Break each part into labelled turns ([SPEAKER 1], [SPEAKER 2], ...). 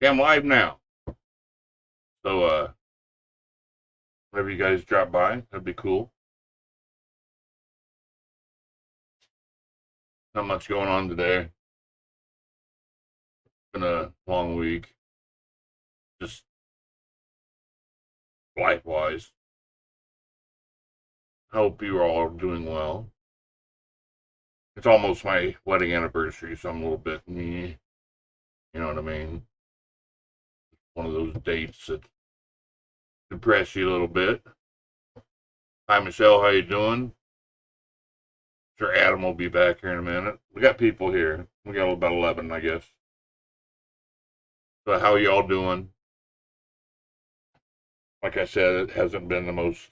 [SPEAKER 1] Yeah, I'm live now. So, whenever you guys drop by, that'd be cool. Not much going on today. Been a long week, just life-wise. Hope you are all doing well. It's almost my wedding anniversary, so I'm a little bit, you know what I mean? One of those dates that depress you a little bit. Hi, Michelle. How you doing? Sure, Adam will be back here in a minute. We got people here. We got about 11, I guess. So, how y'all doing? Like I said, it hasn't been the most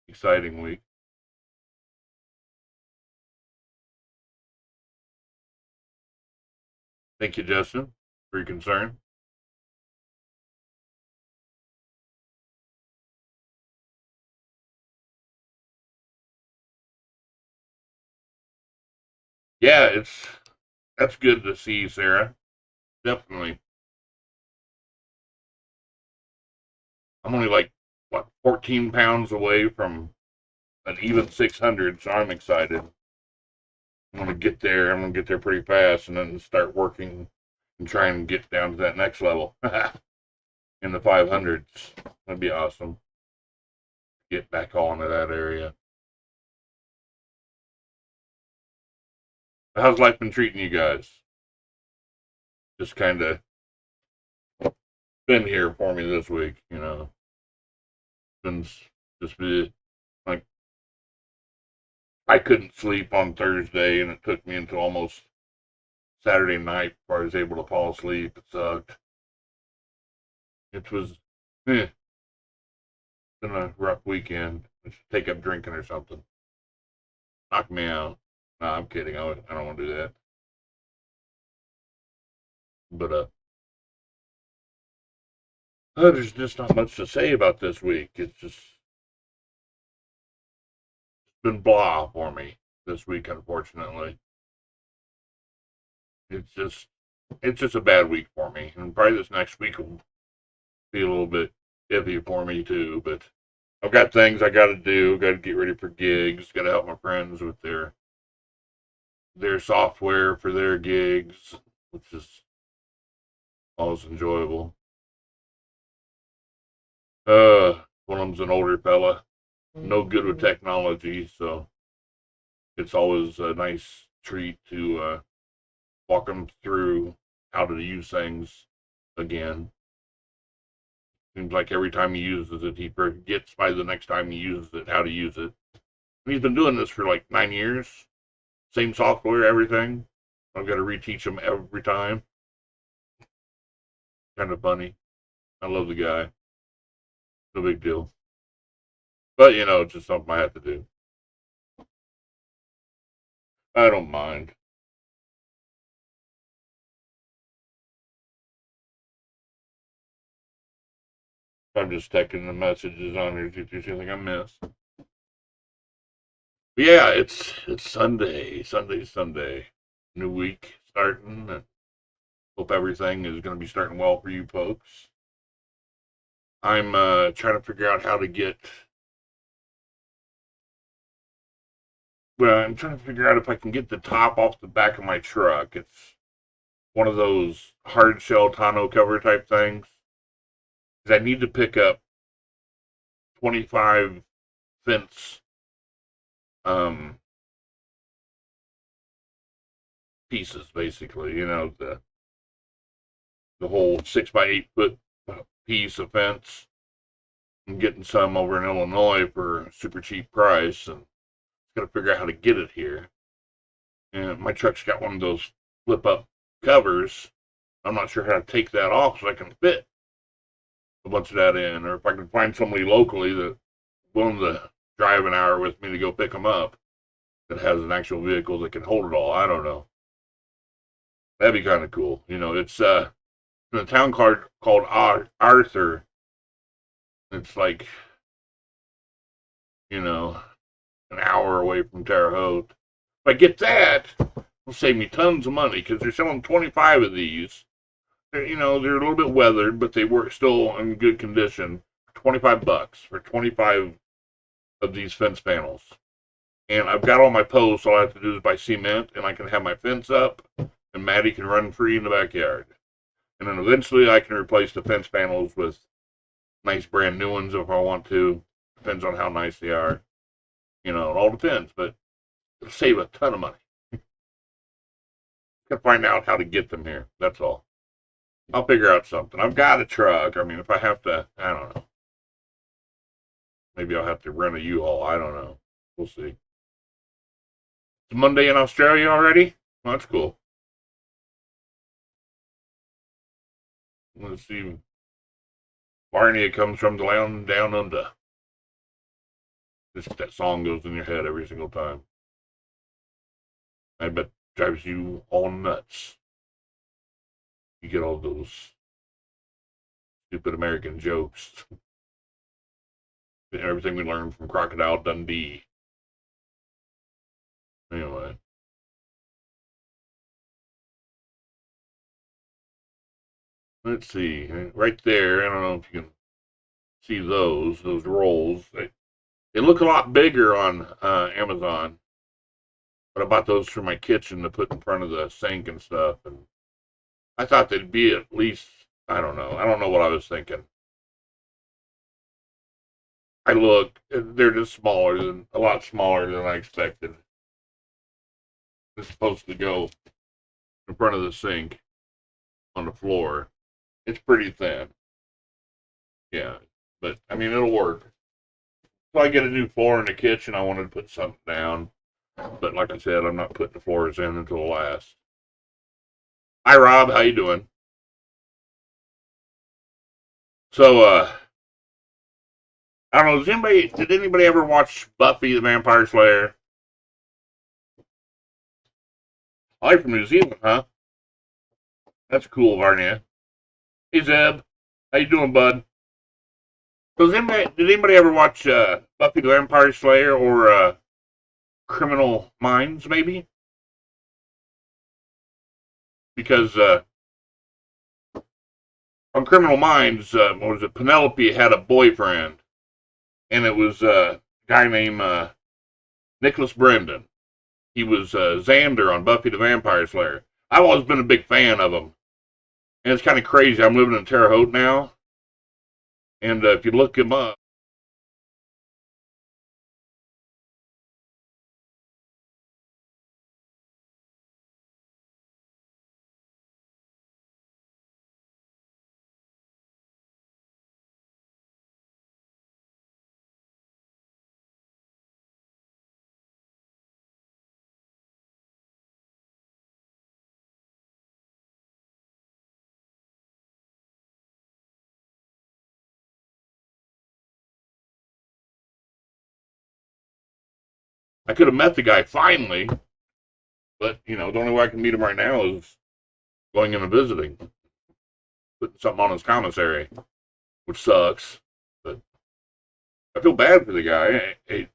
[SPEAKER 1] exciting week. Thank you, Justin, for your concern. Yeah, that's good to see, Sarah. Definitely. I'm only like what 14 pounds away from an even 600, so I'm excited. I'm gonna get there. I'm gonna get there pretty fast, and then start working and try and get down to that next level in the 500s. That'd be awesome. Get back all into that area. How's life been treating you guys? Just kind of been here for me this week, you know. Been just be like I couldn't sleep on Thursday, and it took me until almost Saturday night before I was able to fall asleep. It sucked. It was been a rough weekend. I should take up drinking or something. Knock me out. No, I'm kidding. I don't want to do that. But there's just not much to say about this week. It's just been blah for me this week, unfortunately. It's just it's just a bad week for me, and probably this next week will be a little bit iffy for me too. But I've got things I got to do. Got to get ready for gigs. Got to help my friends with their software for their gigs, which is always enjoyable. One of them's an older fella, no good with technology, so it's always a nice treat to walk him through how to use things again. Seems like every time he uses it, he forgets by the next time he uses it how to use it. And he's been doing this for like 9 years. Same software, everything. I've got to reteach him every time. Kind of funny. I love the guy. No big deal. But it's just something I have to do. I don't mind. I'm just checking the messages on here. See if there's anything I missed. But yeah, it's Sunday. Sunday. New week starting. And hope everything is going to be starting well for you folks. I'm trying to figure out how to get. Well, I'm trying to figure out if I can get the top off the back of my truck. It's one of those hard shell tonneau cover type things. 'Cause I need to pick up 25 fence um, pieces, basically. The whole 6 by 8 foot piece of fence. I'm getting some over in Illinois for a super cheap price, and got to figure out how to get it here. And my truck's got one of those flip up covers. I'm not sure how to take that off so I can fit a bunch of that in, or if I can find somebody locally that willing to drive an hour with me to go pick them up that has an actual vehicle that can hold it all. I don't know. That'd be kind of cool. It's in a town called Arthur. It's like you know an hour away from Terre Haute. I get that, it'll save me tons of money because they're selling 25 of these. They're a little bit weathered, but they were still in good condition. $25 for 25 of these fence panels. And I've got all my posts. All I have to do is buy cement, and I can have my fence up, and Maddie can run free in the backyard. And then eventually I can replace the fence panels with nice brand new ones if I want to. Depends on how nice they are. It all depends, but it'll save a ton of money. Got to find out how to get them here. That's all. I'll figure out something. I've got a truck. I mean, if I have to, I don't know. Maybe I'll have to rent a U-Haul. I don't know. We'll see. It's Monday in Australia already? Well, that's cool. Let's see. Barney comes from the land down under. That song goes in your head every single time. I bet drives you all nuts. You get all those stupid American jokes. Everything we learned from Crocodile Dundee. Anyway. Let's see. Right there, I don't know if you can see those rolls. They look a lot bigger on Amazon. But I bought those for my kitchen to put in front of the sink and stuff. And I thought they'd be at least, I don't know. I don't know what I was thinking. They're just a lot smaller than I expected. It's supposed to go in front of the sink on the floor. It's pretty thin. Yeah, but I mean, it'll work. If I get a new floor in the kitchen, I wanted to put something down. But like I said, I'm not putting the floors in until the last. Hi, Rob. How you doing? So, I don't know. Did anybody ever watch Buffy the Vampire Slayer? Oh, you're from New Zealand, huh? That's cool, Varnia. Hey, Zeb. How you doing, bud? Did anybody ever watch Buffy the Vampire Slayer or Criminal Minds, maybe? Because on Criminal Minds, what was it? Penelope had a boyfriend, and it was a guy named Nicholas Brendan. He was Xander on Buffy the Vampire Slayer. I've always been a big fan of him. And it's kind of crazy. I'm living in Terre Haute now. And if you look him up, I could have met the guy finally. But, the only way I can meet him right now is going in and visiting, putting something on his commissary, which sucks. But I feel bad for the guy. I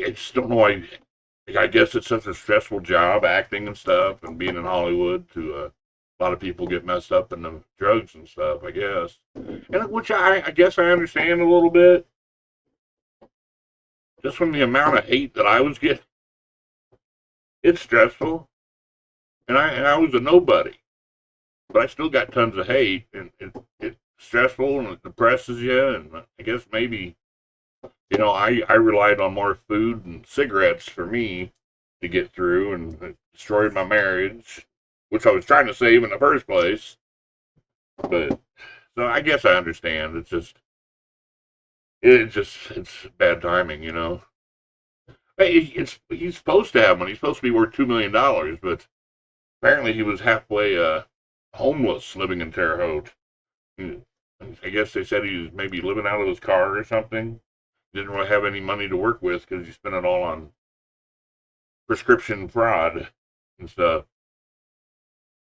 [SPEAKER 1] just don't know why. I guess it's such a stressful job, acting and stuff, and being in Hollywood. To a lot of people get messed up in the drugs and stuff. I guess, and which I guess I understand a little bit, just from the amount of hate that I was getting. It's stressful, and I was a nobody, but I still got tons of hate, and it's stressful and it depresses you, and I guess maybe I relied on more food and cigarettes for me to get through, and it destroyed my marriage, which I was trying to save in the first place. But so I guess I understand. It's bad timing. Hey, he's supposed to have money. He's supposed to be worth $2 million, but apparently he was halfway homeless, living in Terre Haute. I guess they said he was maybe living out of his car or something. Didn't really have any money to work with because he spent it all on prescription fraud and stuff,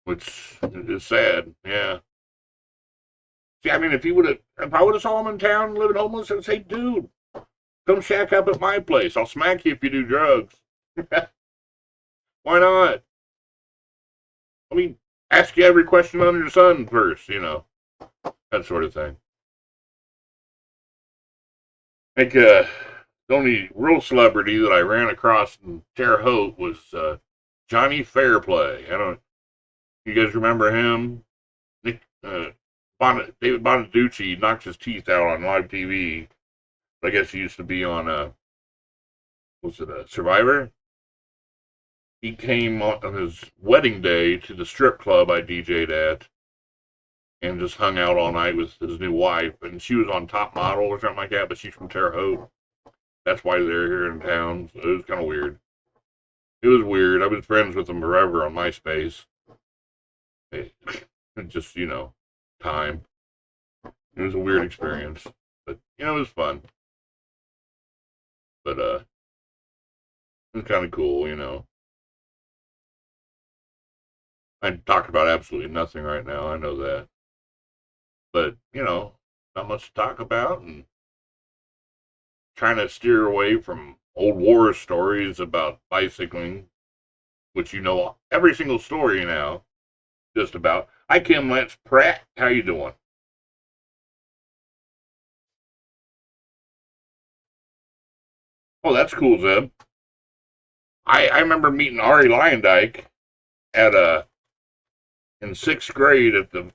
[SPEAKER 1] which is sad. Yeah. See, I mean, if I would have saw him in town living homeless, I'd say, dude, come shack up at my place. I'll smack you if you do drugs. Why not? I mean, ask you every question under the sun first, that sort of thing. Like, the only real celebrity that I ran across in Terre Haute was Johnny Fairplay. I don't. You guys remember him? Nick David Bonaducci knocked his teeth out on live TV. I guess he used to be on was it a Survivor? He came on his wedding day to the strip club I DJ'd at and just hung out all night with his new wife. And she was on Top Model or something like that, but she's from Terre Haute. That's why they're here in town. So it was kind of weird. It was weird. I've been friends with them forever on MySpace. It just, time. It was a weird experience. But, it was fun. But, it was kind of cool. I talked about absolutely nothing right now. I know that. But, not much to talk about and trying to steer away from old war stories about bicycling, which every single story now, just about. Hi, Kim Lance Pratt. How you doing? Oh, that's cool, Zeb. I remember meeting Ari Lyondike at in sixth grade at the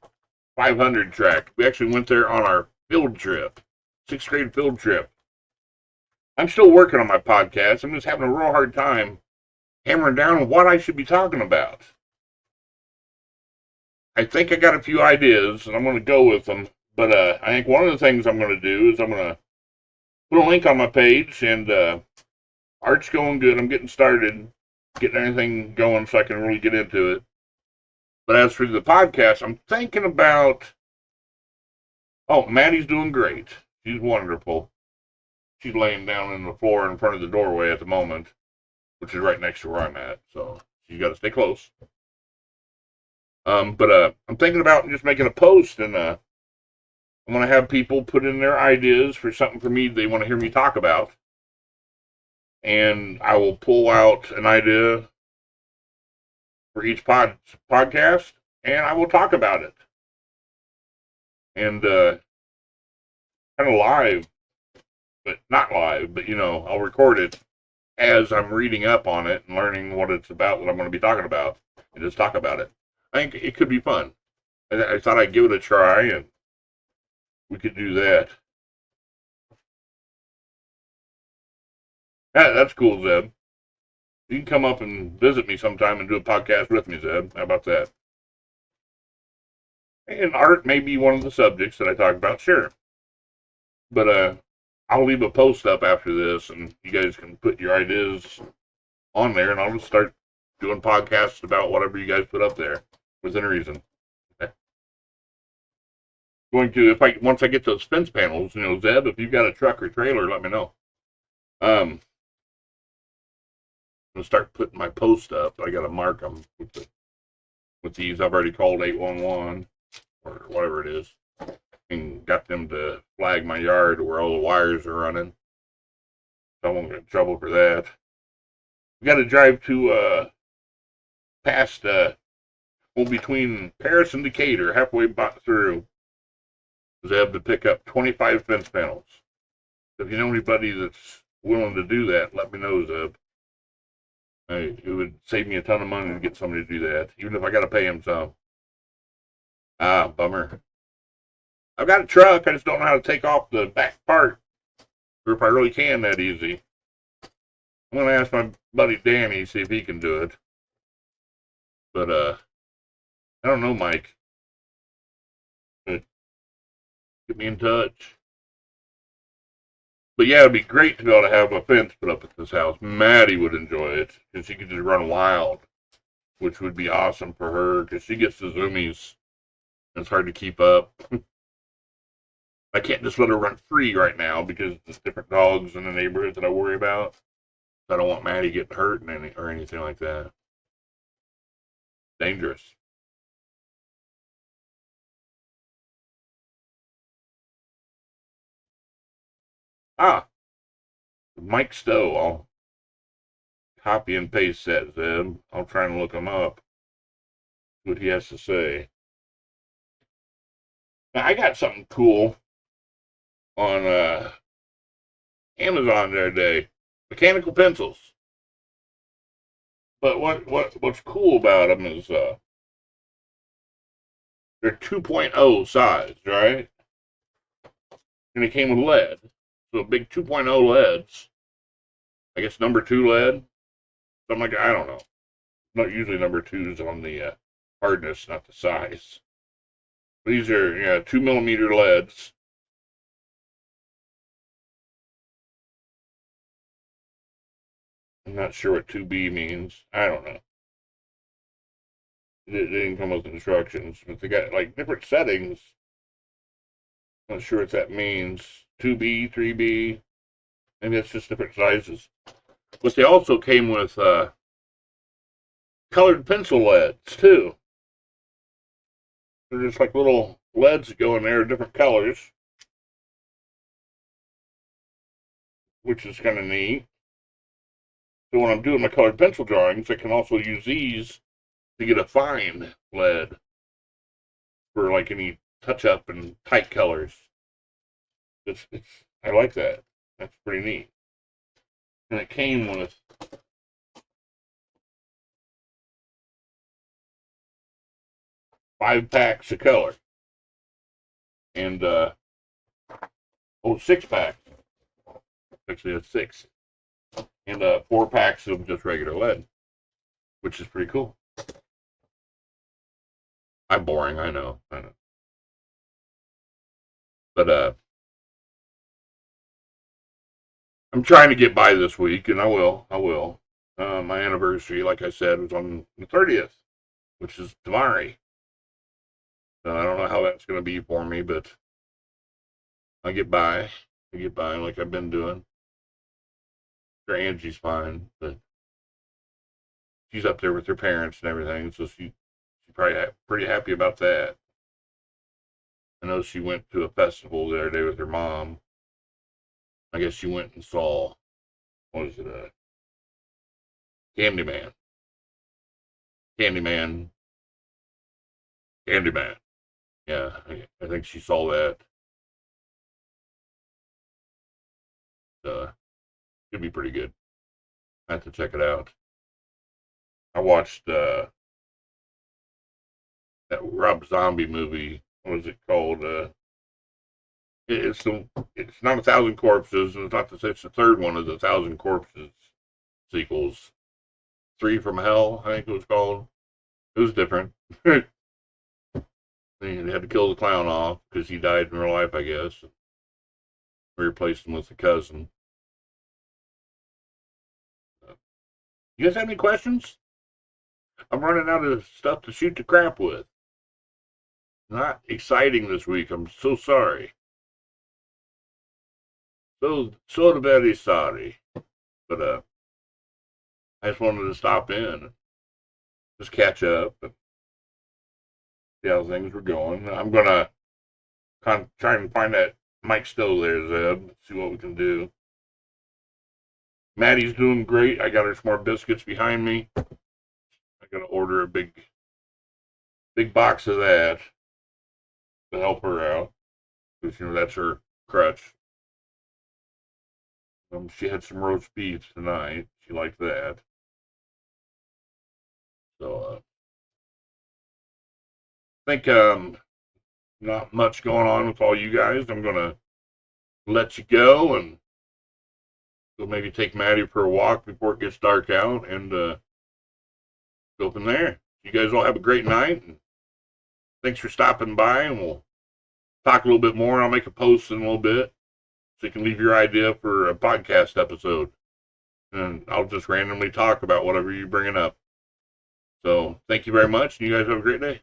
[SPEAKER 1] 500 track. We actually went there on our field trip, sixth grade field trip. I'm still working on my podcast. I'm just having a real hard time hammering down what I should be talking about. I think I got a few ideas, and I'm going to go with them. But I think one of the things I'm going to do is I'm going to put a link on my page, and art's going good. I'm getting started, getting everything going so I can really get into it. But as for the podcast, I'm thinking about. Oh, Maddie's doing great. She's wonderful. She's laying down in the floor in front of the doorway at the moment, which is right next to where I'm at. So she's got to stay close. But I'm thinking about just making a post, and I'm going to have people put in their ideas for something for me they want to hear me talk about, and I will pull out an idea for each podcast, and I will talk about it, and kind of live, but not live, but I'll record it as I'm reading up on it and learning what it's about, what I'm going to be talking about, and just talk about it. I think it could be fun. I thought I'd give it a try, and we could do that. That's cool, Zeb. You can come up and visit me sometime and do a podcast with me, Zeb. How about that? And art may be one of the subjects that I talk about, sure. But I'll leave a post up after this, and you guys can put your ideas on there, and I'll just start doing podcasts about whatever you guys put up there within reason. Going to if I once I get those fence panels, Zeb, if you've got a truck or trailer, let me know. I'm gonna start putting my post up. I gotta mark them with these. I've already called 811 or whatever it is, and got them to flag my yard where all the wires are running. So I won't get in trouble for that. We got to drive to past between Paris and Decatur, halfway through. Zeb to pick up 25 fence panels. If you know anybody that's willing to do that, let me know, Zeb. It would save me a ton of money to get somebody to do that, even if I got to pay him some. Ah, bummer. I've got a truck. I just don't know how to take off the back part, or if I really can that easy. I'm gonna ask my buddy Danny see if he can do it. But I don't know, Mike. Get me in touch. But yeah, it'd be great to be able to have a fence put up at this house. Maddie would enjoy it because she could just run wild, which would be awesome for her because she gets the zoomies. And it's hard to keep up. I can't just let her run free right now because there's different dogs in the neighborhood that I worry about. I don't want Maddie getting hurt or anything like that. Dangerous. Ah, Mike Stowe. copy and paste that, Zeb. I'll try and look him up. What he has to say. Now, I got something cool on Amazon the other day. Mechanical pencils. But what's cool about them is they're 2.0 size, right? And it came with lead. So big 2.0 LEDs. I guess number 2 lead. Something like that. I don't know. Not usually number 2s on the hardness, not the size. These are 2mm LEDs. I'm not sure what 2B means. I don't know. It didn't come with instructions, but they got like different settings. Not sure what that means. 2B, 3B. Maybe that's just different sizes. But they also came with colored pencil LEDs too. They're just like little LEDs that go in there, different colors, which is kind of neat. So when I'm doing my colored pencil drawings, I can also use these to get a fine lead for like any touch up and tight colors. I like that. That's pretty neat. And it came with 5 packs of color and 6 packs. Actually, it's 6 and 4 packs of just regular lead, which is pretty cool. I'm boring, I know. But I'm trying to get by this week, and I will. My anniversary, like I said, was on the 30th, which is tomorrow. So I don't know how that's going to be for me, but I get by. Like I've been doing. Sure, Angie's fine, but she's up there with her parents and everything, so she's probably pretty happy about that. I know she went to a festival the other day with her mom. I guess she went and saw, what is it, Candyman. Candyman. Candyman. Yeah, I think she saw that. Should be pretty good. I have to check it out. I watched that Rob Zombie movie. What was it called? It's not 1,000 Corpses, and it's the third one of the 1,000 Corpses sequels. 3 from Hell, I think it was called. It was different. They had to kill the clown off because he died in real life, I guess. We replaced him with a cousin. You guys have any questions? I'm running out of stuff to shoot the crap with. Not exciting this week. I'm so sorry. So very sorry. But I just wanted to stop in and just catch up and see how things were going. I'm gonna try and find that Mike Stowe there, Zeb. See what we can do. Maddie's doing great. I got her some more biscuits behind me. I gotta order a big box of that to help her out, because that's her crutch. She had some roast beef tonight. She liked that. So I think not much going on with all you guys. I'm gonna let you go and go maybe take Maddie for a walk before it gets dark out, and go from there. You guys all have a great night, and thanks for stopping by, and we'll talk a little bit more. I'll make a post in a little bit so you can leave your idea for a podcast episode, and I'll just randomly talk about whatever you're bringing up. So thank you very much, and you guys have a great day.